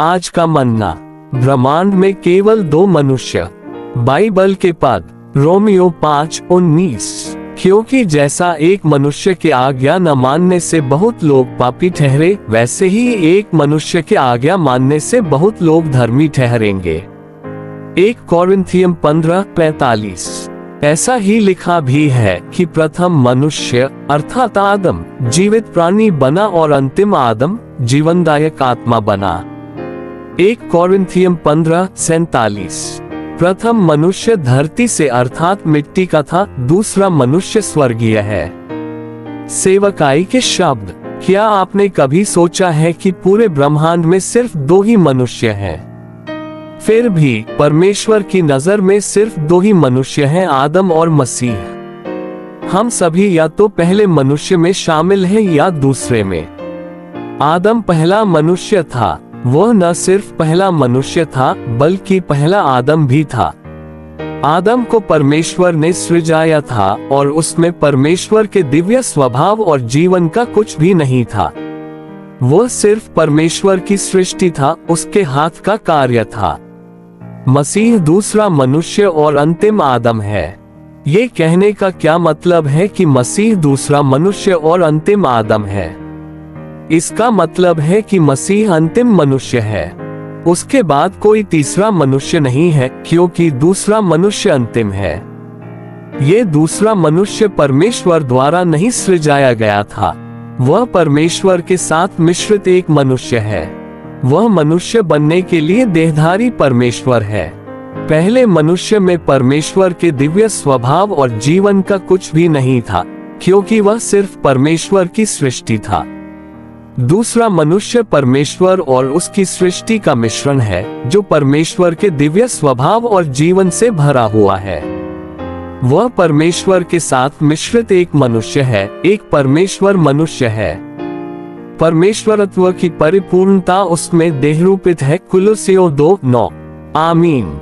आज का मन्ना, ब्रह्मांड में केवल 2 मनुष्य। बाइबल के पद, रोमियो 5:19। क्योंकि जैसा एक मनुष्य की आज्ञा न मानने से बहुत लोग पापी ठहरे, वैसे ही एक मनुष्य की आज्ञा मानने से बहुत लोग धर्मी ठहरेंगे। 1 कोरिन्थियम 15:45। ऐसा ही लिखा भी है कि प्रथम मनुष्य अर्थात आदम जीवित प्राणी बना और अंतिम आदम जीवनदायक आत्मा बना। 1 कोरिन्थियम 15:47। प्रथम मनुष्य धरती से अर्थात मिट्टी का था, दूसरा मनुष्य स्वर्गीय है। सेवकाई के शब्द, क्या आपने कभी सोचा है कि पूरे ब्रह्मांड में सिर्फ 2 ही मनुष्य हैं? फिर भी परमेश्वर की नजर में सिर्फ 2 ही मनुष्य हैं, आदम और मसीह। हम सभी या तो पहले मनुष्य में शामिल हैं या दूसरे में। आदम पहला मनुष्य था। वह न सिर्फ पहला मनुष्य था बल्कि पहला आदम भी था। आदम को परमेश्वर ने सृजाया था और उसमें परमेश्वर के दिव्य स्वभाव और जीवन का कुछ भी नहीं था। वह सिर्फ परमेश्वर की सृष्टि था, उसके हाथ का कार्य था। मसीह दूसरा मनुष्य और अंतिम आदम है। ये कहने का क्या मतलब है कि मसीह दूसरा मनुष्य और अंतिम आदम है? इसका मतलब है कि मसीह अंतिम मनुष्य है। उसके बाद कोई तीसरा मनुष्य नहीं है, क्योंकि दूसरा मनुष्य अंतिम है। ये दूसरा मनुष्य परमेश्वर द्वारा नहीं सृजाया गया था। वह परमेश्वर के साथ मिश्रित एक मनुष्य है। वह मनुष्य बनने के लिए देहधारी परमेश्वर है। पहले मनुष्य में परमेश्वर के दिव्य स्वभाव और जीवन का कुछ भी नहीं था, क्योंकि वह सिर्फ परमेश्वर की सृष्टि था। दूसरा मनुष्य परमेश्वर और उसकी सृष्टि का मिश्रण है, जो परमेश्वर के दिव्य स्वभाव और जीवन से भरा हुआ है। वह परमेश्वर के साथ मिश्रित एक मनुष्य है, एक परमेश्वर मनुष्य है। परमेश्वरत्व की परिपूर्णता उसमें देहरूपित है। कुलोसियों 2:9। आमीन।